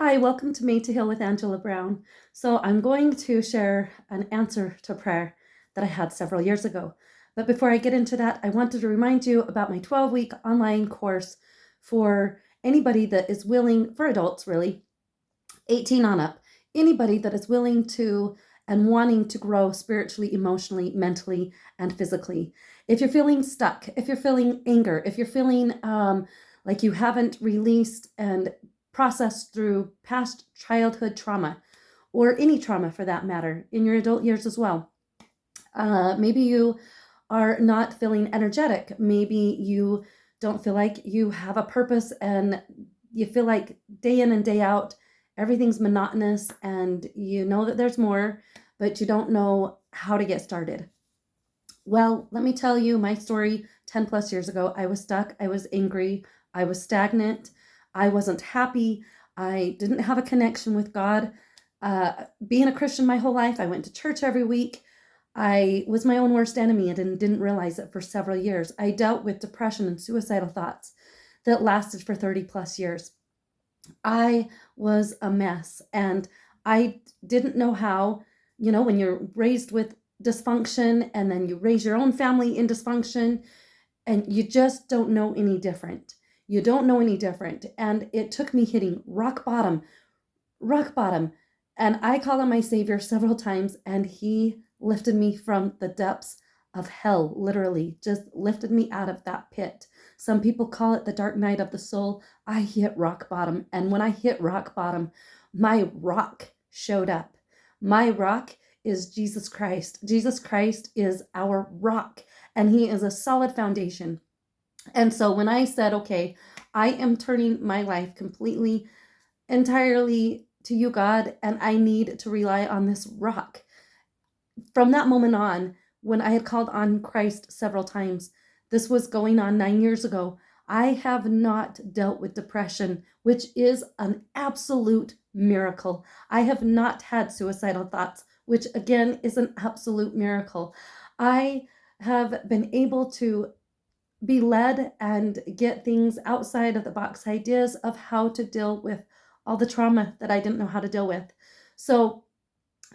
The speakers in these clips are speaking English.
Hi, welcome to Made to Heal with Angela Brown. So, I'm going to share an answer to prayer that I had several years ago. But before I get into that, I wanted to remind you about my 12-week online course for anybody that is willing, for adults really, 18 on up, anybody that is willing to and wanting to grow spiritually, emotionally, mentally, and physically. If you're feeling stuck, if you're feeling anger, if you're feeling like you haven't released and processed through past childhood trauma, or any trauma for that matter, in your adult years as well. Maybe you are not feeling energetic. Maybe you don't feel like you have a purpose and you feel like day in and day out, everything's monotonous and you know that there's more, but you don't know how to get started. Well, let me tell you my story 10 plus years ago. I was stuck. I was angry. I was stagnant. I wasn't happy. I didn't have a connection with God. Being a Christian my whole life, I went to church every week. I was my own worst enemy and didn't realize it for several years. I dealt with depression and suicidal thoughts that lasted for 30 plus years. I was a mess and I didn't know how, when you're raised with dysfunction and then you raise your own family in dysfunction and you just don't know any different. You don't know any different. And it took me hitting rock bottom, rock bottom. And I called on my Savior several times and he lifted me from the depths of hell, literally, just lifted me out of that pit. Some people call it the dark night of the soul. I hit rock bottom. And when I hit rock bottom, my rock showed up. My rock is Jesus Christ. Jesus Christ is our rock, and he is a solid foundation. And so when I said, okay, I am turning my life completely, entirely to you, God, and I need to rely on this rock. From that moment on, when I had called on Christ several times, this was going on 9 years ago, I have not dealt with depression, which is an absolute miracle. I have not had suicidal thoughts, which again is an absolute miracle. I have been able to be led and get things outside of the box ideas of how to deal with all the trauma that I didn't know how to deal with. So,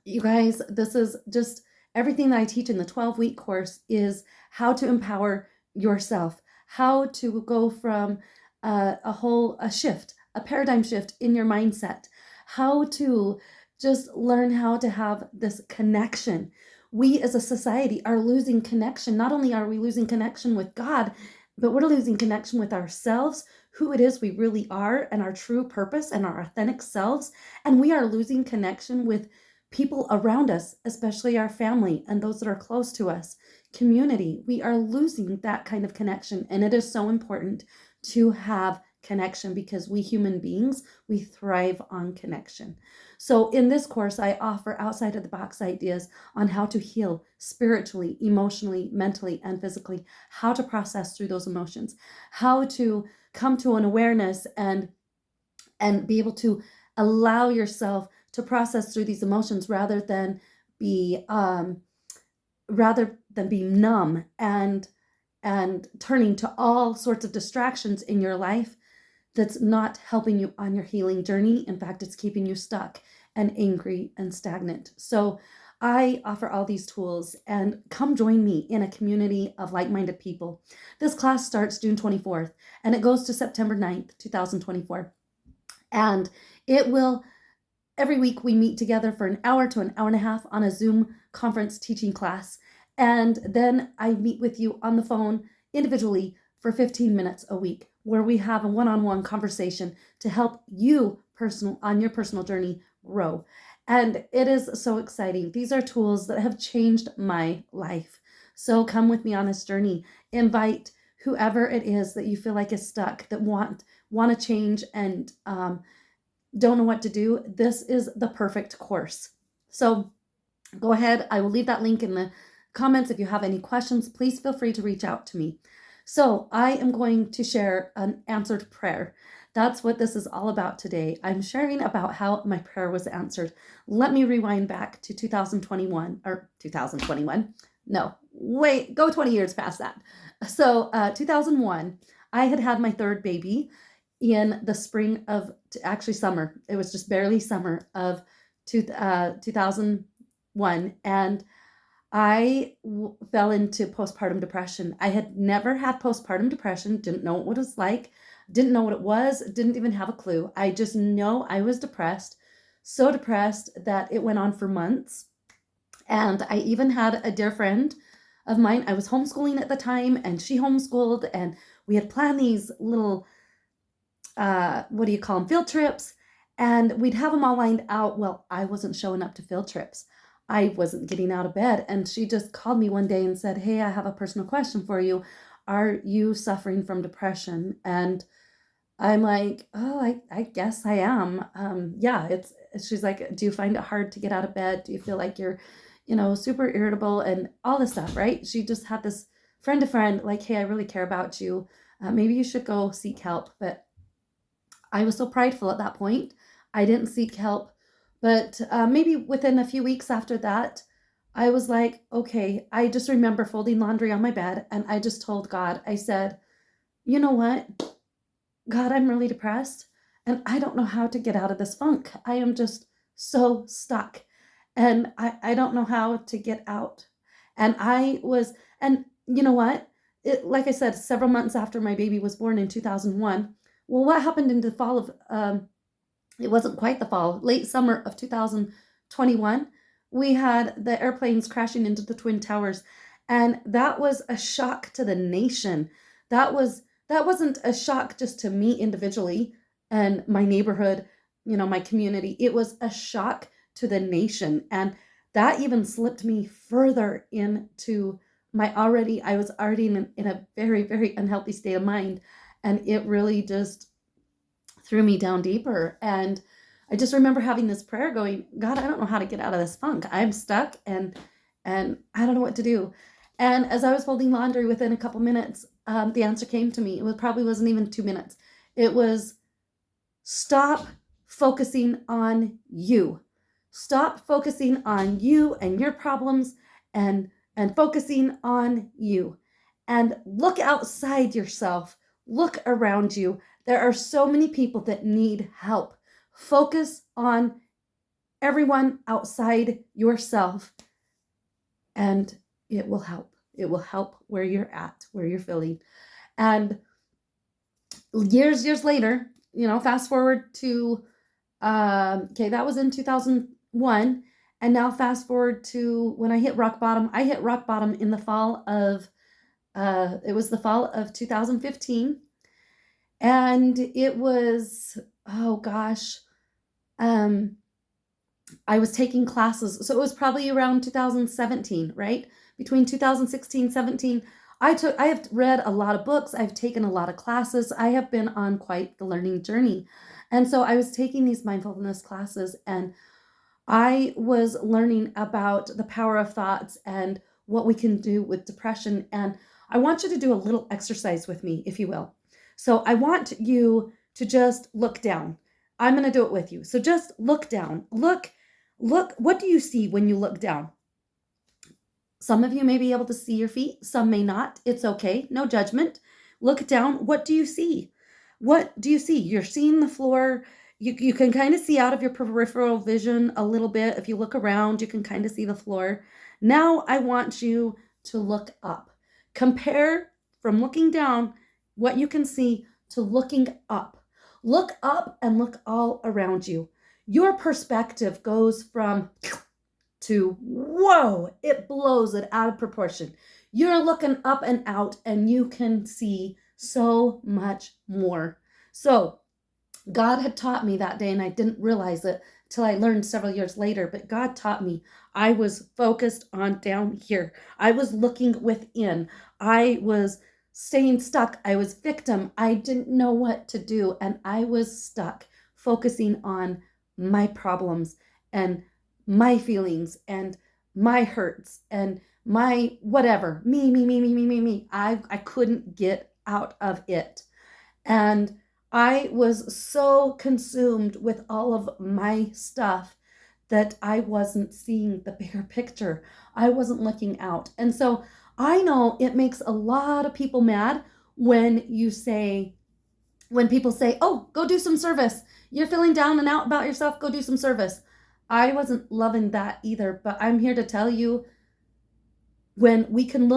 you guys, this is just everything that I teach in the 12-week course is how to empower yourself, how to go from a paradigm shift in your mindset, how to just learn how to have this connection. We as a society are losing connection. Not only are we losing connection with God, but we're losing connection with ourselves, who it is we really are, and our true purpose and our authentic selves. And we are losing connection with people around us, especially our family and those that are close to us, community. We are losing that kind of connection. And it is so important to have connection because we human beings, we thrive on connection. So in this course, I offer outside of the box ideas on how to heal spiritually, emotionally, mentally, and physically, how to process through those emotions, how to come to an awareness and be able to allow yourself to process through these emotions be rather than be numb and turning to all sorts of distractions in your life that's not helping you on your healing journey. In fact, it's keeping you stuck and angry and stagnant. So I offer all these tools and come join me in a community of like-minded people. This class starts June 24th and it goes to September 9th, 2024. And it will, every week we meet together for an hour to an hour and a half on a Zoom conference teaching class. And then I meet with you on the phone individually for 15 minutes a week, where we have a one-on-one conversation to help you on your personal journey grow. And it is so exciting. These are tools that have changed my life. So come with me on this journey. Invite whoever it is that you feel like is stuck, that want to change and don't know what to do. This is the perfect course. So go ahead. I will leave that link in the comments. If you have any questions, please feel free to reach out to me. So I am going to share an answered prayer. That's what this is all about today. I'm sharing about how my prayer was answered. Let me rewind back to 2021 or 2021. No, wait, go 20 years past that. So 2001, I had my third baby in the spring of, actually summer. It was just barely summer of 2001. And fell into postpartum depression. I had never had postpartum depression, didn't know what it was like, didn't know what it was, didn't even have a clue. I just know I was depressed, so depressed that it went on for months. And I even had a dear friend of mine, I was homeschooling at the time, and she homeschooled, and we had planned these little, what do you call them, field trips, and we'd have them all lined out. Well, I wasn't showing up to field trips. I wasn't getting out of bed. And she just called me one day and said, "Hey, I have a personal question for you. Are you suffering from depression?" And I'm like, "Oh, I guess I am." Yeah, she's like, "Do you find it hard to get out of bed? Do you feel like you're, super irritable and all this stuff," right? She just had this friend to friend, like, "Hey, I really care about you. Maybe you should go seek help." But I was so prideful at that point. I didn't seek help. But maybe within a few weeks after that, I was like, okay, I just remember folding laundry on my bed, and I just told God, I said, "You know what? God, I'm really depressed, and I don't know how to get out of this funk. I am just so stuck, and I don't know how to get out." And you know what? Like I said, several months after my baby was born in 2001, well, what happened in the fall of, it wasn't quite the fall, late summer of 2021, we had the airplanes crashing into the Twin Towers. And that was a shock to the nation. That wasn't a shock just to me individually and my neighborhood, my community. It was a shock to the nation. And that even slipped me further into I was already in a very, very unhealthy state of mind. And it really just threw me down deeper. And I just remember having this prayer going, "God, I don't know how to get out of this funk. I'm stuck, and I don't know what to do." And as I was folding laundry, within a couple minutes, the answer came to me. Probably wasn't even 2 minutes. It was, stop focusing on you. Stop focusing on you and your problems, and focusing on you. And look outside yourself. Look around you. There are so many people that need help. Focus on everyone outside yourself, and it will help. It will help where you're at, where you're feeling. And years later, fast forward to, okay, that was in 2001. And now fast forward to when I hit rock bottom. I hit rock bottom in the fall of, it was the fall of 2015. And it was, oh gosh, I was taking classes. So it was probably around 2017, right? Between 2016, 17, I have read a lot of books. I've taken a lot of classes. I have been on quite the learning journey. And so I was taking these mindfulness classes, and I was learning about the power of thoughts and what we can do with depression. And I want you to do a little exercise with me, if you will. So I want you to just look down. I'm going to do it with you. So just look down. Look, what do you see when you look down? Some of you may be able to see your feet. Some may not. It's okay. No judgment. Look down. What do you see? What do you see? You're seeing the floor. You can kind of see out of your peripheral vision a little bit. If you look around, you can kind of see the floor. Now I want you to look up. Compare from looking down what you can see to looking up. Look up and look all around you. Your perspective goes from to whoa, it blows it out of proportion. You're looking up and out, and you can see so much more. So God had taught me that day, and I didn't realize it till I learned several years later, but God taught me. I was focused on down here. I was looking within. I was staying stuck. I was victim. I didn't know what to do, and I was stuck focusing on my problems and my feelings and my hurts and my whatever. Me. I couldn't get out of it. And I was so consumed with all of my stuff that I wasn't seeing the bigger picture. I wasn't looking out. And so I know it makes a lot of people mad when you say, When people say, oh, go do some service, you're feeling down and out about yourself, go do some service. I wasn't loving that either, but I'm here to tell you, when we can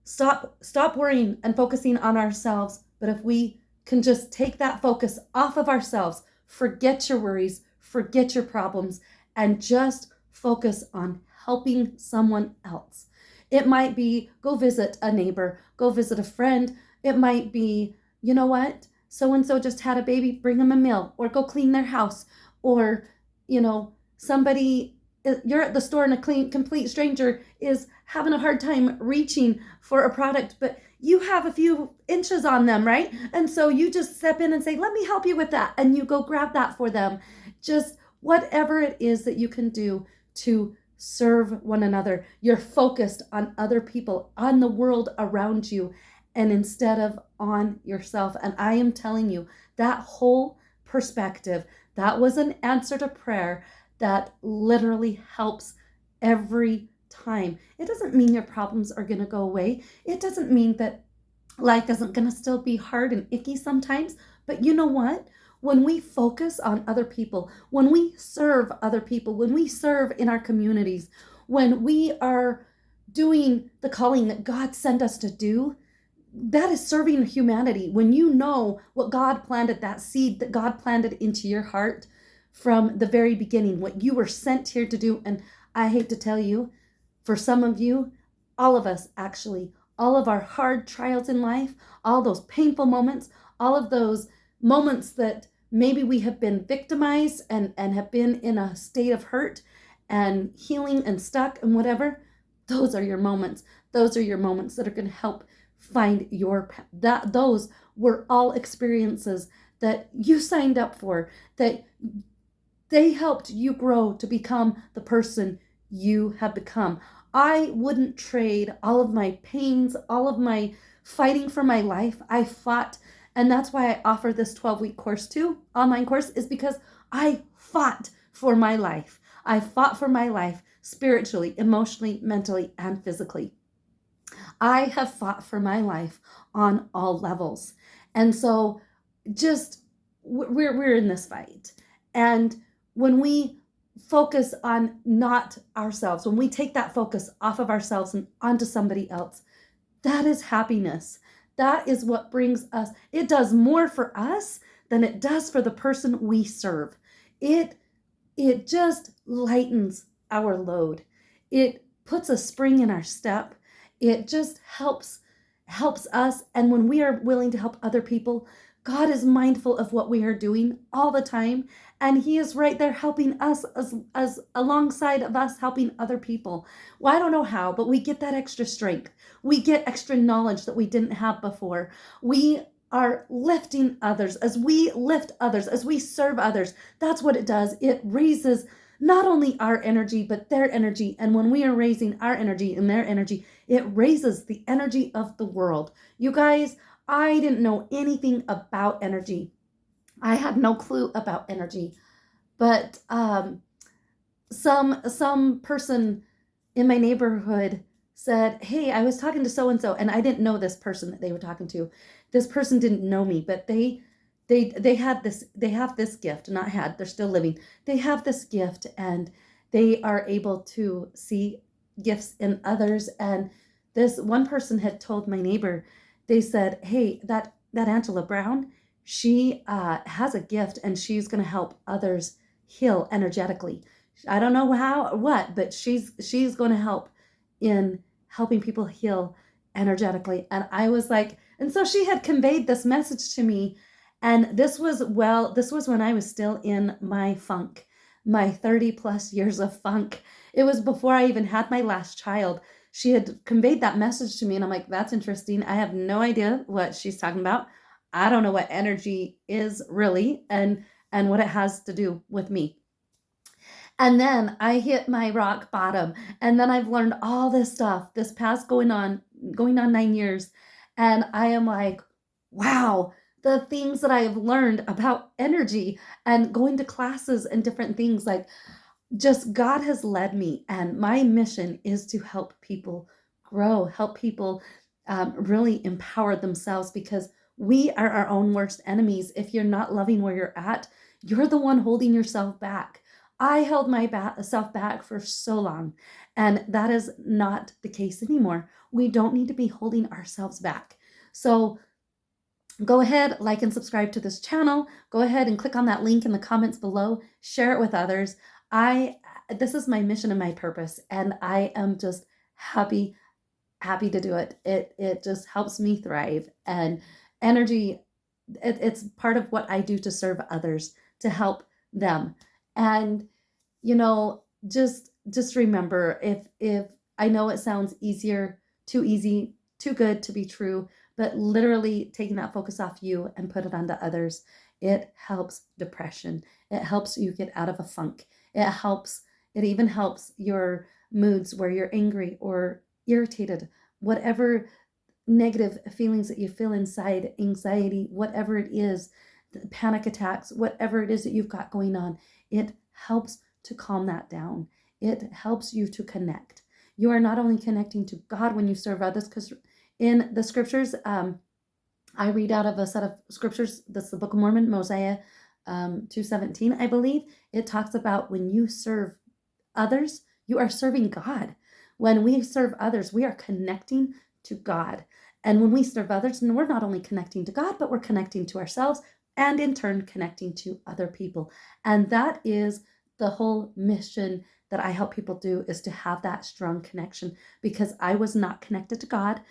stop worrying and focusing on ourselves. But if we can just take that focus off of ourselves, forget your worries, forget your problems, and just focus on helping someone else. It might be go visit a neighbor, go visit a friend. It might be, you know what, so and so just had a baby, bring them a meal, or go clean their house, or, somebody, you're at the store and a complete stranger is having a hard time reaching for a product, but you have a few inches on them, right? And so you just step in and say, let me help you with that. And you go grab that for them. Just whatever it is that you can do to serve one another. You're focused on other people, on the world around you, and instead of on yourself. And I am telling you, that whole perspective, that was an answer to prayer that literally helps every time. It doesn't mean your problems are going to go away. It doesn't mean that life isn't going to still be hard and icky sometimes. But you know what? When we focus on other people, when we serve other people, when we serve in our communities, when we are doing the calling that God sent us to do, that is serving humanity. When you know what God planted, that seed that God planted into your heart from the very beginning, what you were sent here to do. And I hate to tell you, for some of you, all of us actually, all of our hard trials in life, all those painful moments, all of those moments that maybe we have been victimized and have been in a state of hurt and healing and stuck and whatever, those are your moments. Those are your moments that are going to help find your path. Those were all experiences that you signed up for, that they helped you grow to become the person you have become. I wouldn't trade all of my pains, all of my fighting for my life. I fought, and that's why I offer this 12-week course too, online course, is because I fought for my life. I fought for my life spiritually, emotionally, mentally, and physically. I have fought for my life on all levels. And so just we're in this fight. And when we focus on not ourselves, when we take that focus off of ourselves and onto somebody else, that is happiness. That is what brings us, it does more for us than it does for the person we serve. It just lightens our load. It puts a spring in our step. It just helps us. And when we are willing to help other people, God is mindful of what we are doing all the time. And he is right there helping us as alongside of us helping other people. Well, I don't know how, but we get that extra strength. We get extra knowledge that we didn't have before. We are lifting others. As we lift others, as we serve others, that's what it does. It raises not only our energy, but their energy. And when we are raising our energy and their energy, it raises the energy of the world. You guys, I didn't know anything about energy. I had no clue about energy. But some person in my neighborhood said, hey, I was talking to so-and-so, and I didn't know this person that they were talking to. This person didn't know me, but they have this gift, not had, they're still living. They have this gift, and they are able to see gifts in others. And this one person had told my neighbor, they said, hey, that Angela Brown, she has a gift, and she's going to help others heal energetically. I don't know how or what, but she's going to help in helping people heal energetically. And I was like, and so she had conveyed this message to me. And this was when I was still in my funk, my 30 plus years of funk. It was before I even had my last child. She had conveyed that message to me, and I'm like, that's interesting. I have no idea what she's talking about. I don't know what energy is really, and what it has to do with me. And then I hit my rock bottom, and then I've learned all this stuff this past going on 9 years. And I am like, wow, the things that I have learned about energy and going to classes and different things, like, just God has led me, and my mission is to help people grow, help people really empower themselves, because We are our own worst enemies. If you're not loving where you're at, you're the one holding yourself back. I held myself back for so long, and that is not the case anymore. We don't need to be holding ourselves back. So go ahead, like and subscribe to this channel. Go ahead and click on that link in the comments below. Share it with others. This is my mission and my purpose, and I am just happy to do it. It just helps me thrive, and energy, it's part of what I do to serve others, to help them. And just remember, if I know it sounds easier, too easy, too good to be true, but literally taking that focus off you and put it onto others, it helps depression. It helps you get out of a funk. It even helps your moods where you're angry or irritated, whatever negative feelings that you feel inside, anxiety, whatever it is, panic attacks, whatever it is that you've got going on, it helps to calm that down. It helps you to connect. You are not only connecting to God when you serve others, because in the scriptures, I read out of a set of scriptures, that's the Book of Mormon, Mosiah 2:17, I believe. It talks about when you serve others, you are serving God. When we serve others, we are connecting to God. And when we serve others, and we're not only connecting to God, but we're connecting to ourselves, and in turn connecting to other people. And that is the whole mission that I help people do, is to have that strong connection, because I was not connected to God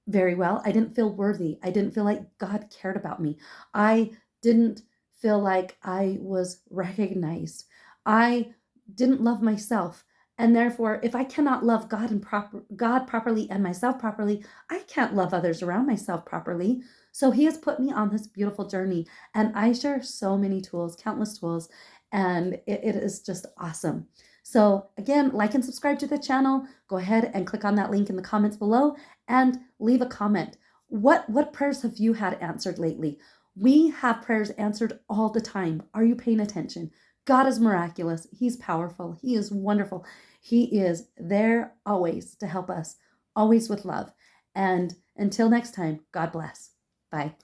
very well. I didn't feel worthy. I didn't feel like God cared about me. I didn't feel like I was recognized. I didn't love myself. And therefore, if I cannot love God properly and myself properly, I can't love others around myself properly. So he has put me on this beautiful journey, and I share so many tools, countless tools, and it is just awesome. So again, like and subscribe to the channel. Go ahead and click on that link in the comments below and leave a comment. What prayers have you had answered lately? We have prayers answered all the time. Are you paying attention? God is miraculous. He's powerful. He is wonderful. He is there always to help us, always with love. And until next time, God bless. Bye.